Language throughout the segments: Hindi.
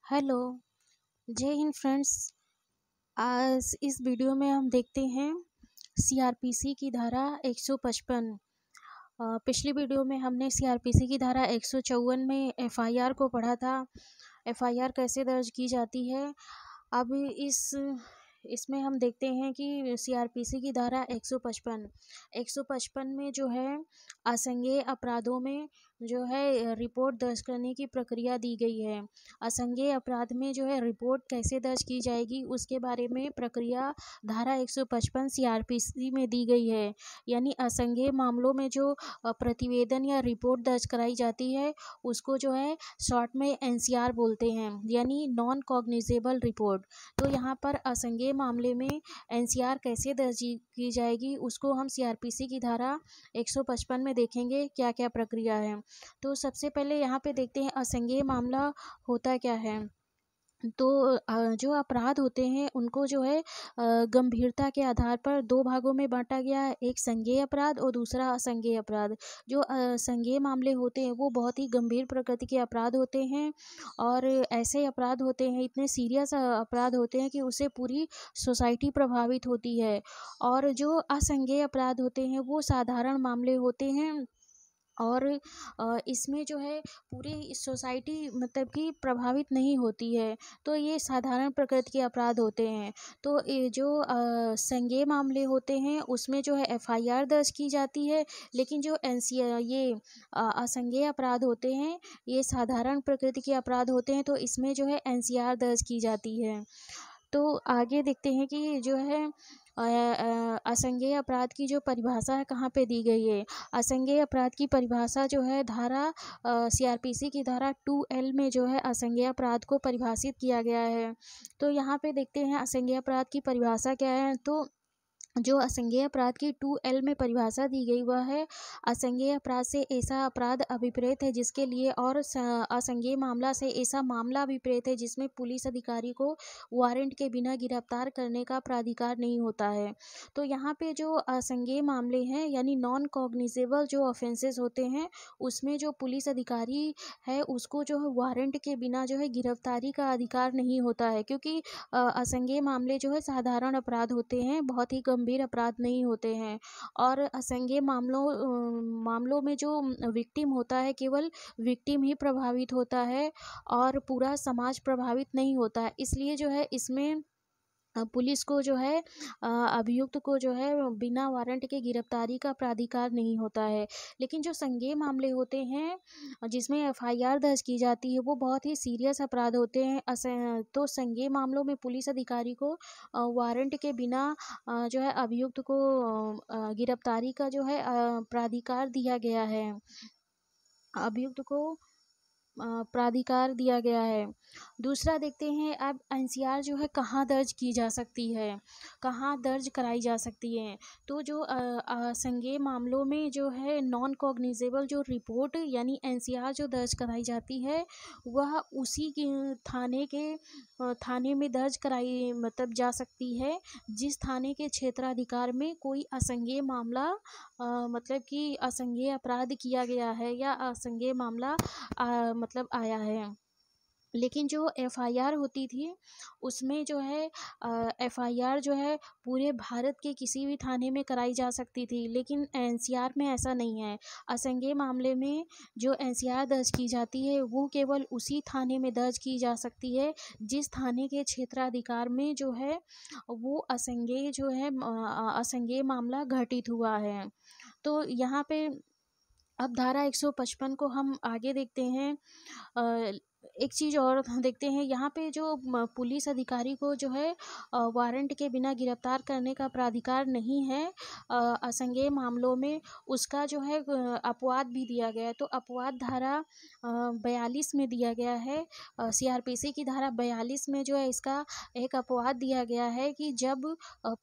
हेलो, जय हिंद फ्रेंड्स। आज इस वीडियो में हम देखते हैं सीआरपीसी की धारा 155। पिछली वीडियो में हमने सीआरपीसी की धारा 154 में एफआईआर को पढ़ा था। एफआईआर कैसे दर्ज की जाती है। अब इसमें हम देखते हैं कि सीआरपीसी की धारा 155 में जो है असंज्ञेय अपराधों में जो है रिपोर्ट दर्ज करने की प्रक्रिया दी गई है। असंज्ञेय अपराध में जो है रिपोर्ट कैसे दर्ज की जाएगी उसके बारे में प्रक्रिया धारा 155 सीआरपीसी में दी गई है। यानी असंज्ञेय मामलों में जो प्रतिवेदन या रिपोर्ट दर्ज कराई जाती है उसको जो है शॉर्ट में एनसीआर बोलते हैं, यानी नॉन कॉग्निजेबल रिपोर्ट। तो यहाँ पर असंज्ञेय मामले में एनसीआर कैसे दर्ज की जाएगी उसको हम सीआरपीसी की धारा 155 में देखेंगे क्या क्या प्रक्रिया है। तो सबसे पहले यहाँ पे देखते हैं असंज्ञेय मामला होता क्या है। तो जो अपराध होते हैं उनको जो है गंभीरता के आधार पर दो भागों में बांटा गया है, एक संज्ञेय अपराध और दूसरा असंज्ञेय अपराध। जो संज्ञेय मामले होते हैं वो बहुत ही गंभीर प्रकृति के अपराध होते हैं और ऐसे अपराध होते हैं, इतने सीरियस अपराध होते हैं कि उससे पूरी सोसाइटी प्रभावित होती है। और जो असंज्ञेय अपराध होते हैं वो साधारण मामले होते हैं और इसमें जो है पूरी सोसाइटी मतलब कि प्रभावित नहीं होती है। तो ये साधारण प्रकृति के अपराध होते हैं। तो ये जो संज्ञेय मामले होते हैं उसमें जो है एफआईआर दर्ज की जाती है, लेकिन जो ये असंज्ञेय अपराध होते हैं ये साधारण प्रकृति के अपराध होते हैं, तो इसमें जो है एनसीआर दर्ज की जाती है। तो आगे देखते हैं कि जो है असंज्ञेय अपराध की जो परिभाषा है कहाँ पे दी गई है। असंज्ञेय अपराध की परिभाषा जो है धारा सीआरपीसी की धारा 2L में जो है असंज्ञेय अपराध को परिभाषित किया गया है। तो यहाँ पे देखते हैं असंज्ञेय अपराध की परिभाषा क्या है। तो जो असंज्ञेय अपराध की 2L में परिभाषा दी गई वह है असंज्ञेय अपराध से ऐसा अपराध अभिप्रेत है जिसके लिए और असंज्ञेय मामला से ऐसा मामला अभिप्रेत है जिसमें पुलिस अधिकारी को वारंट के बिना गिरफ्तार करने का प्राधिकार नहीं होता है। तो यहाँ पे जो असंज्ञेय मामले हैं यानी नॉन कॉग्निजेबल जो ऑफेंसेस होते हैं उसमें जो पुलिस अधिकारी है उसको जो है वारंट के बिना जो है गिरफ्तारी का अधिकार नहीं होता है, क्योंकि असंज्ञेय मामले जो है साधारण अपराध होते हैं, बहुत ही गंभीर अपराध नहीं होते हैं। और असंज्ञेय मामलों में जो विक्टिम होता है केवल विक्टिम ही प्रभावित होता है और पूरा समाज प्रभावित नहीं होता है। इसलिए जो है इसमें पुलिस को जो है अभियुक्त को जो है बिना वारंट के गिरफ्तारी का प्राधिकार नहीं होता है। लेकिन जो संज्ञेय मामले होते हैं जिसमें एफआईआर दर्ज की जाती है वो बहुत ही सीरियस अपराध होते हैं। तो संज्ञेय मामलों में पुलिस अधिकारी को वारंट के बिना जो है अभियुक्त को गिरफ्तारी का जो है प्राधिकार दिया गया है, अभियुक्त को प्राधिकार दिया गया है। दूसरा देखते हैं अब एनसीआर जो है कहाँ दर्ज की जा सकती है, कहाँ दर्ज कराई जा सकती है। तो जो संज्ञेय मामलों में जो है नॉन कॉग्निजेबल जो रिपोर्ट यानी एनसीआर जो दर्ज कराई जाती है वह उसी के थाने में दर्ज कराई मतलब जा सकती है जिस थाने के क्षेत्राधिकार में कोई असंज्ञेय मामला मतलब कि असंज्ञेय अपराध किया गया है या असंज्ञेय मामला मतलब आया है। लेकिन जो एफआईआर होती थी उसमें जो है एफआईआर जो है पूरे भारत के किसी भी थाने में कराई जा सकती थी, लेकिन एनसीआर में ऐसा नहीं है। असंज्ञेय मामले में जो एनसीआर दर्ज की जाती है वो केवल उसी थाने में दर्ज की जा सकती है जिस थाने के क्षेत्राधिकार में जो है वो असंज्ञेय जो है असंज्ञेय मामला घटित हुआ है। तो यहाँ पे अब धारा 155 को हम आगे देखते हैं। एक चीज़ और देखते हैं यहाँ पे जो पुलिस अधिकारी को जो है वारंट के बिना गिरफ्तार करने का प्राधिकार नहीं है असंज्ञेय मामलों में, उसका जो है अपवाद भी दिया गया है। तो अपवाद धारा 42 में दिया गया है। सीआरपीसी की धारा 42 में जो है इसका एक अपवाद दिया गया है कि जब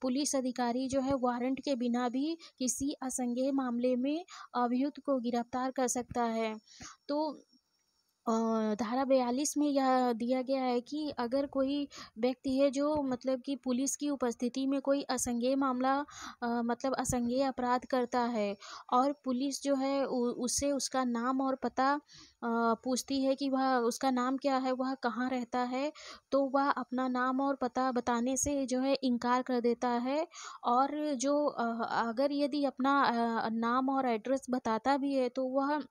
पुलिस अधिकारी जो है वारंट के बिना भी किसी असंज्ञेय मामले में अभियुक्त को गिरफ्तार कर सकता है। तो धारा 42 में यह दिया गया है कि अगर कोई व्यक्ति है जो मतलब कि पुलिस की उपस्थिति में कोई असंज्ञेय मामला मतलब असंज्ञेय अपराध करता है और पुलिस जो है उससे उसका नाम और पता पूछती है कि वह उसका नाम क्या है, वह कहाँ रहता है, तो वह अपना नाम और पता बताने से जो है इनकार कर देता है। और जो अगर यदि अपना नाम और एड्रेस बताता भी है तो वह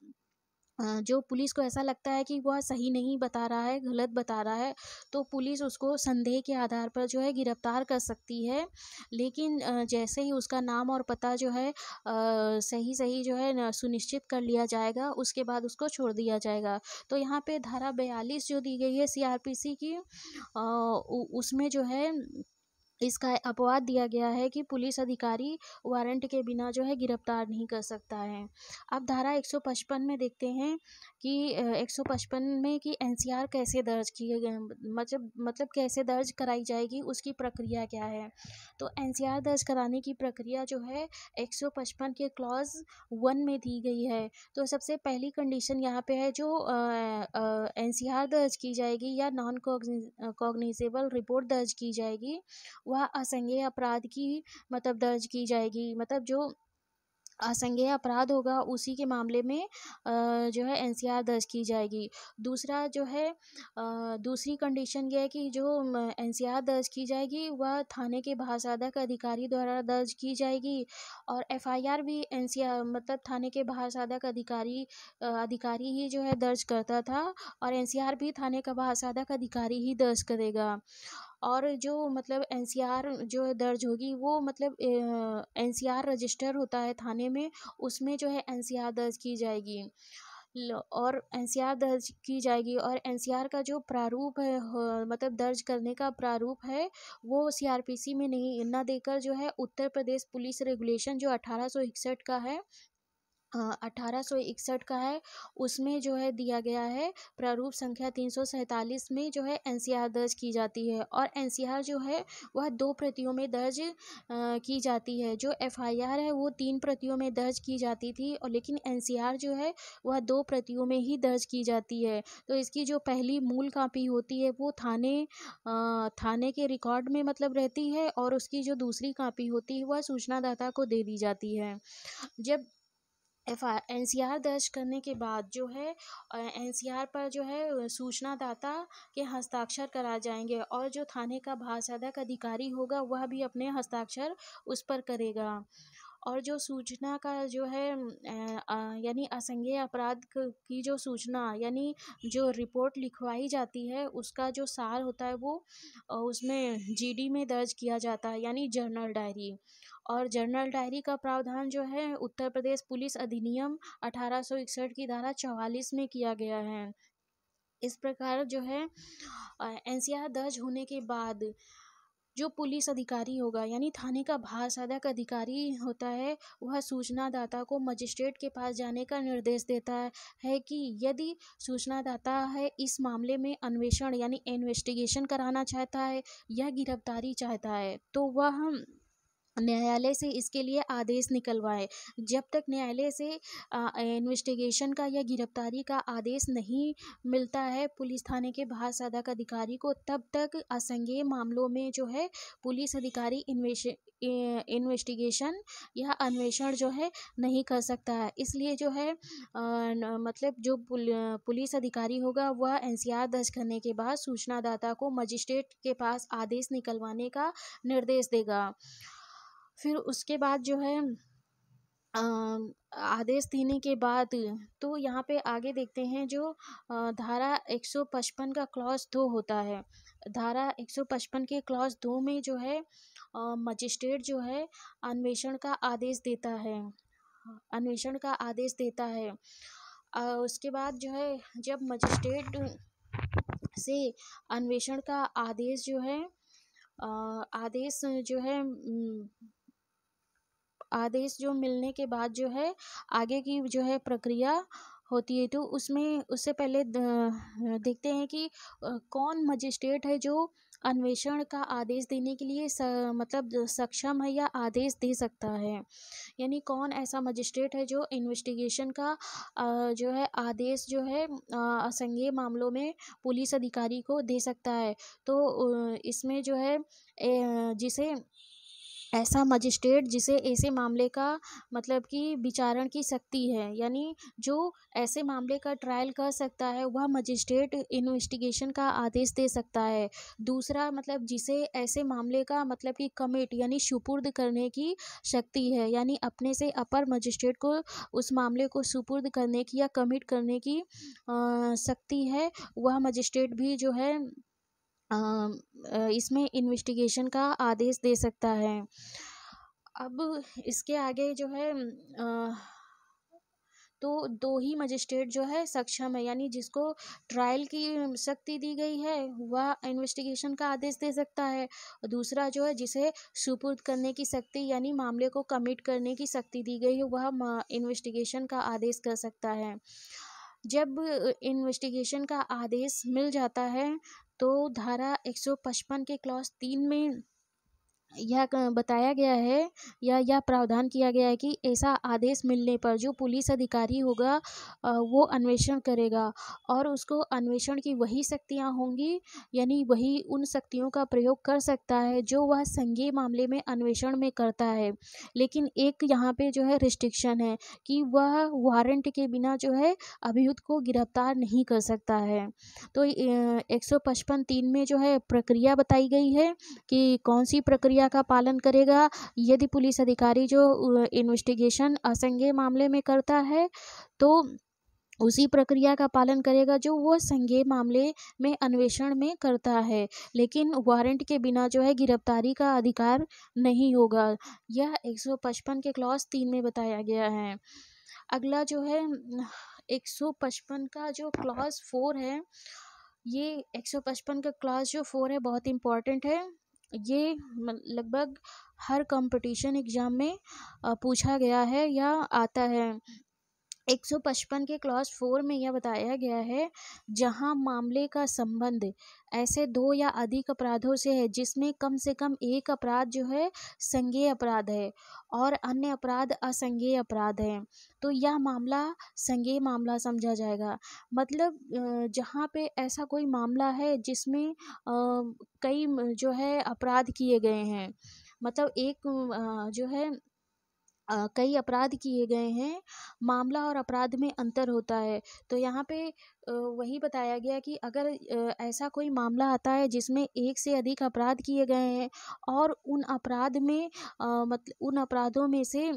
जो पुलिस को ऐसा लगता है कि वह सही नहीं बता रहा है, गलत बता रहा है, तो पुलिस उसको संदेह के आधार पर जो है गिरफ्तार कर सकती है। लेकिन जैसे ही उसका नाम और पता जो है सही सही जो है न सुनिश्चित कर लिया जाएगा, उसके बाद उसको छोड़ दिया जाएगा। तो यहाँ पे धारा 42 जो दी गई है सीआरपीसी की, उसमें जो है इसका अपवाद दिया गया है कि पुलिस अधिकारी वारंट के बिना जो है गिरफ्तार नहीं कर सकता है। अब धारा 155 में देखते हैं कि 155 में कि एनसीआर कैसे दर्ज किए गए, मतलब कैसे दर्ज कराई जाएगी, उसकी प्रक्रिया क्या है। तो एनसीआर दर्ज कराने की प्रक्रिया जो है 155 के क्लॉज 1 में दी गई है। तो सबसे पहली कंडीशन यहाँ पे है, जो एनसीआर दर्ज की जाएगी या नॉन कॉग्निजेबल रिपोर्ट दर्ज की जाएगी, वह असंज्ञेय अपराध की मतलब दर्ज की जाएगी। मतलब जो असंज्ञेय अपराध होगा उसी के मामले में जो है एनसीआर दर्ज की जाएगी। दूसरा जो है दूसरी कंडीशन ये है कि जो एनसीआर दर्ज की जाएगी वह थाने के बाहर अधिकारी द्वारा दर्ज की जाएगी। और एफआईआर भी एनसीआर मतलब थाने के बाहर अधिकारी ही जो है दर्ज करता था, और एनसीआर भी थाने का बाहर अधिकारी ही दर्ज करेगा। और जो मतलब एनसीआर जो दर्ज होगी वो मतलब एनसीआर रजिस्टर होता है थाने में, उसमें जो है एनसीआर दर्ज की जाएगी। और एनसीआर दर्ज की जाएगी, और एनसीआर का जो प्रारूप है मतलब दर्ज करने का प्रारूप है, वो सीआरपीसी में नहीं न देकर जो है उत्तर प्रदेश पुलिस रेगुलेशन जो 1861 का है, 1861 का है, उसमें जो है दिया गया है। प्रारूप संख्या 347 में जो है एनसीआर दर्ज की जाती है। और एनसीआर जो है वह 2 प्रतियों में दर्ज की जाती है। जो एफआईआर है वो 3 प्रतियों में दर्ज की जाती थी, और लेकिन एनसीआर जो है वह 2 प्रतियों में ही दर्ज की जाती है। तो इसकी जो पहली मूल कॉपी होती है वो थाने के रिकॉर्ड में मतलब रहती है, और उसकी जो दूसरी कॉपी होती है वह सूचनादाता को दे दी जाती है। जब एनसीआर दर्ज करने के बाद जो है एनसीआर पर जो है सूचनादाता के हस्ताक्षर कराए जाएंगे, और जो थाने का भाषाधक अधिकारी होगा वह भी अपने हस्ताक्षर उस पर करेगा। और जो सूचना का जो है यानी असंज्ञेय अपराध की जो सूचना यानी जो रिपोर्ट लिखवाई जाती है, उसका जो सार होता है वो उसमें जीडी में दर्ज किया जाता है, यानी जर्नल डायरी। और जर्नल डायरी का प्रावधान जो है उत्तर प्रदेश पुलिस अधिनियम 1861 की धारा 44 में किया गया है। इस प्रकार जो है एनसीआर दर्ज होने के बाद जो पुलिस अधिकारी होगा यानी थाने का भाषाधक अधिकारी होता है, वह सूचनादाता को मजिस्ट्रेट के पास जाने का निर्देश देता है कि यदि सूचनादाता है इस मामले में अन्वेषण यानी इन्वेस्टिगेशन कराना चाहता है या गिरफ्तारी चाहता है, तो वह न्यायालय से इसके लिए आदेश निकलवाए। जब तक न्यायालय से इन्वेस्टिगेशन का या गिरफ्तारी का आदेश नहीं मिलता है पुलिस थाने के बाहर अधिकारी को, तब तक असंज्ञेय मामलों में जो है पुलिस अधिकारी इन्वेस्टिगेशन या अन्वेषण जो है नहीं कर सकता है। इसलिए जो है मतलब जो पुलिस अधिकारी होगा वह एनसीआर दर्ज करने के बाद सूचनादाता को मजिस्ट्रेट के पास आदेश निकलवाने का निर्देश देगा। फिर उसके बाद जो है आदेश देने के बाद तो यहाँ पे आगे देखते हैं जो धारा 155 का क्लॉज 2 होता है। धारा 155 के क्लॉज 2 में जो है मजिस्ट्रेट जो है अन्वेषण का आदेश देता है, अन्वेषण का आदेश देता है। उसके बाद जो है जब मजिस्ट्रेट से अन्वेषण का आदेश जो है आदेश जो है आदेश जो मिलने के बाद जो है आगे की जो है प्रक्रिया होती है, तो उसमें उससे पहले देखते हैं कि कौन मजिस्ट्रेट है जो अन्वेषण का आदेश देने के लिए मतलब सक्षम है या आदेश दे सकता है। यानी कौन ऐसा मजिस्ट्रेट है जो इन्वेस्टिगेशन का जो है आदेश जो है असंज्ञेय मामलों में पुलिस अधिकारी को दे सकता है। तो इसमें जो है जिसे ऐसा मजिस्ट्रेट जिसे ऐसे मामले का मतलब कि विचारण की शक्ति है, यानी जो ऐसे मामले का ट्रायल कर सकता है, वह मजिस्ट्रेट इन्वेस्टिगेशन का आदेश दे सकता है। दूसरा मतलब जिसे ऐसे मामले का मतलब कि कमिट यानी सुपुर्द करने की शक्ति है, यानी अपने से अपर मजिस्ट्रेट को उस मामले को सुपुर्द करने की या कमिट करने की शक्ति है, वह मजिस्ट्रेट भी जो है इसमें इन्वेस्टिगेशन का आदेश दे सकता है। अब इसके आगे जो है तो दो ही मजिस्ट्रेट जो है सक्षम है, यानी जिसको ट्रायल की शक्ति दी गई है वह इन्वेस्टिगेशन का आदेश दे सकता है, और दूसरा जो है जिसे सुपुर्द करने की शक्ति यानी मामले को कमिट करने की शक्ति दी गई है वह इन्वेस्टिगेशन का आदेश कर सकता है। जब इन्वेस्टिगेशन का आदेश मिल जाता है तो धारा 155 के क्लॉज 3 में यह बताया गया है या यह प्रावधान किया गया है कि ऐसा आदेश मिलने पर जो पुलिस अधिकारी होगा वो अन्वेषण करेगा, और उसको अन्वेषण की वही शक्तियाँ होंगी, यानी वही उन शक्तियों का प्रयोग कर सकता है जो वह संज्ञेय मामले में अन्वेषण में करता है। लेकिन एक यहाँ पे जो है रिस्ट्रिक्शन है कि वह वारंट के बिना जो है अभियुक्त को गिरफ्तार नहीं कर सकता है। तो 155(3) में जो है प्रक्रिया बताई गई है कि कौन सी प्रक्रिया का पालन करेगा यदि पुलिस अधिकारी जो इन्वेस्टिगेशन असंज्ञेय मामले में करता है, तो उसी प्रक्रिया का पालन करेगा जो वो संज्ञेय मामले में अन्वेषण में करता है, लेकिन वारंट के बिना जो है गिरफ्तारी का अधिकार नहीं होगा। यह 155 के क्लॉज 3 में बताया गया है। अगला जो है 155 का जो क्लॉज 4 है, ये 155 का क्लॉज जो 4 है बहुत इम्पॉर्टेंट है। ये लगभग हर कंपटीशन एग्जाम में पूछा गया है या आता है। 155 के क्लॉज 4 में यह बताया गया है, जहां मामले का संबंध ऐसे 2 या अधिक अपराधों से है जिसमें कम से कम एक अपराध जो है संज्ञेय अपराध है और अन्य अपराध असंज्ञेय अपराध है, तो यह मामला संज्ञेय मामला समझा जाएगा। मतलब जहां पे ऐसा कोई मामला है जिसमें कई जो है अपराध किए गए हैं, मतलब एक जो है कई अपराध किए गए हैं, मामला और अपराध में अंतर होता है। तो यहाँ पे वही बताया गया कि अगर ऐसा कोई मामला आता है जिसमें एक से अधिक अपराध किए गए हैं और उन अपराध में मतलब उन अपराधों में से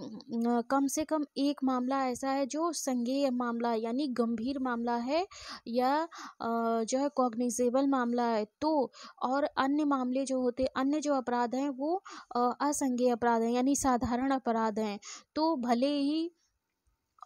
कम से कम एक मामला ऐसा है जो संज्ञेय मामला यानी गंभीर मामला है या जो है कॉग्निजेबल मामला है, तो और अन्य मामले जो होते अन्य जो अपराध हैं वो असंज्ञेय अपराध हैं यानी साधारण अपराध हैं। तो भले ही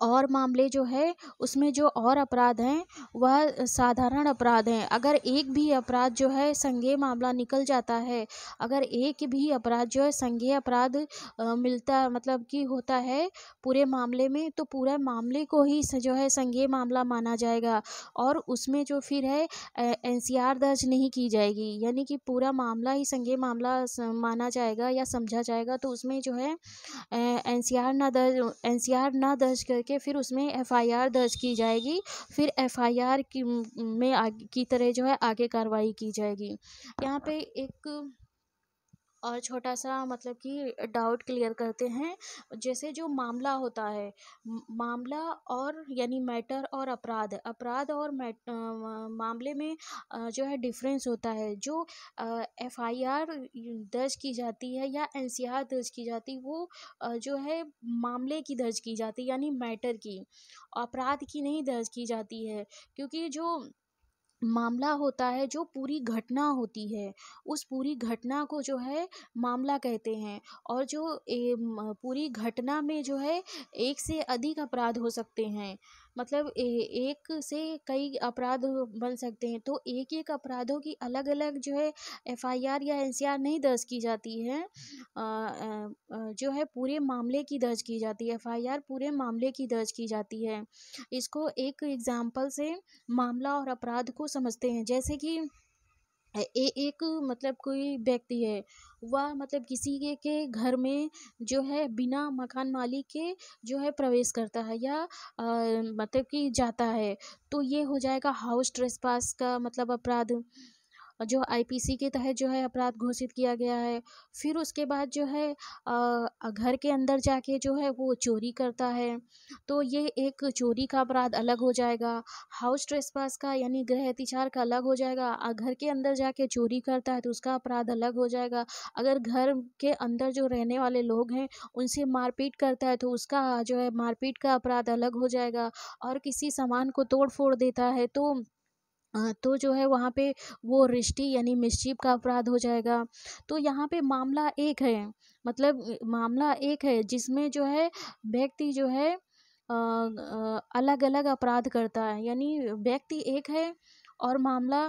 और मामले जो है उसमें जो और अपराध हैं वह साधारण अपराध हैं, अगर एक भी अपराध जो है संज्ञेय मामला निकल जाता है, अगर एक भी अपराध जो है संज्ञेय अपराध मिलता मतलब कि होता है पूरे मामले में, तो पूरे मामले को ही जो है संज्ञेय मामला माना जाएगा और उसमें जो फिर है एनसीआर दर्ज नहीं की जाएगी, यानी कि पूरा मामला ही संज्ञेय मामला माना जाएगा या समझा जाएगा। तो उसमें जो है एनसीआर ना दर्ज करके फिर उसमें एफआईआर दर्ज की जाएगी, फिर एफआईआर की में आगे की तरह जो है आगे कार्रवाई की जाएगी। यहाँ पे एक और छोटा सा मतलब कि डाउट क्लियर करते हैं। जैसे जो मामला होता है, मामला और यानी मैटर और अपराध, अपराध और मामले में जो है डिफरेंस होता है। जो एफआईआर दर्ज की जाती है या एनसीआर दर्ज की जाती वो जो है मामले की दर्ज की जाती है यानी मैटर की, अपराध की नहीं दर्ज की जाती है, क्योंकि जो मामला होता है जो पूरी घटना होती है उस पूरी घटना को जो है मामला कहते हैं, और जो पूरी घटना में जो है एक से अधिक अपराध हो सकते हैं, मतलब एक से कई अपराध बन सकते हैं, तो एक एक अपराधों की अलग अलग जो है एफआईआर या एनसीआर नहीं दर्ज की जाती है, जो है पूरे मामले की दर्ज की जाती है, एफआईआर पूरे मामले की दर्ज की जाती है। इसको एक एग्जाम्पल से मामला और अपराध को समझते हैं। जैसे कि एक मतलब कोई व्यक्ति है, वह मतलब किसी के घर में जो है बिना मकान मालिक के जो है प्रवेश करता है या मतलब कि जाता है, तो ये हो जाएगा हाउस ट्रेसपास का मतलब अपराध, जो आईपीसी के तहत जो है अपराध घोषित किया गया है। फिर उसके बाद जो है घर के अंदर जाके जो है वो चोरी करता है, तो ये एक चोरी का अपराध अलग हो जाएगा। हाउस ट्रेसपास का यानी गृह अतिचार का अलग हो जाएगा। घर के अंदर जाके चोरी करता है तो उसका अपराध अलग हो जाएगा। अगर घर के अंदर जो रहने वाले लोग हैं उनसे मारपीट करता है तो उसका जो है मारपीट का अपराध अलग हो जाएगा। और किसी सामान को तोड़ फोड़ देता है तो जो है वहाँ पे वो रिश्ती यानी मिसचिफ का अपराध हो जाएगा। तो यहाँ पे मामला एक है, मतलब मामला एक है जिसमें जो है व्यक्ति जो है अलग अलग अपराध करता है, यानी व्यक्ति एक है और मामला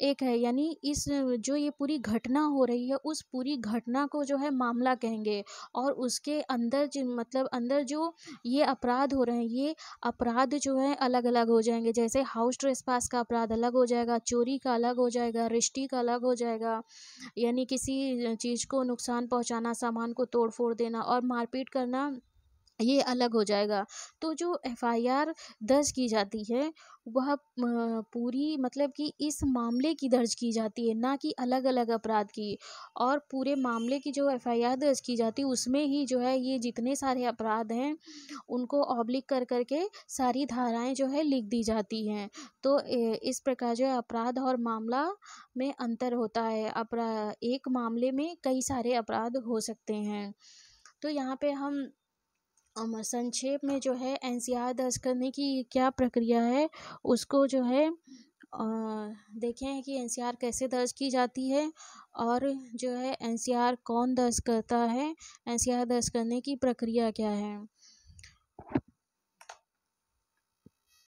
एक है, यानी इस जो ये पूरी घटना हो रही है उस पूरी घटना को जो है मामला कहेंगे। और उसके अंदर जो मतलब अंदर जो ये अपराध हो रहे हैं ये अपराध जो है अलग अलग हो जाएंगे। जैसे हाउस ट्रेसपास का अपराध अलग हो जाएगा, चोरी का अलग हो जाएगा, रिश्ती का अलग हो जाएगा, यानी किसी चीज़ को नुकसान पहुंचाना, सामान को तोड़ फोड़ देना और मारपीट करना, ये अलग हो जाएगा। तो जो एफआईआर दर्ज की जाती है वह पूरी मतलब कि इस मामले की दर्ज की जाती है, ना कि अलग अलग अपराध की। और पूरे मामले की जो एफआईआर दर्ज की जाती है उसमें ही जो है ये जितने सारे अपराध हैं उनको ऑब्लिक कर करके सारी धाराएं जो है लिख दी जाती हैं। तो इस प्रकार जो है अपराध और मामला में अंतर होता है। एक मामले में कई सारे अपराध हो सकते हैं। तो यहाँ पे हम संक्षेप में जो है एनसीआर दर्ज करने की क्या प्रक्रिया है उसको जो है देखें हैं कि एनसीआर कैसे दर्ज की जाती है और जो है एनसीआर कौन दर्ज करता है, एनसीआर दर्ज करने की प्रक्रिया क्या है।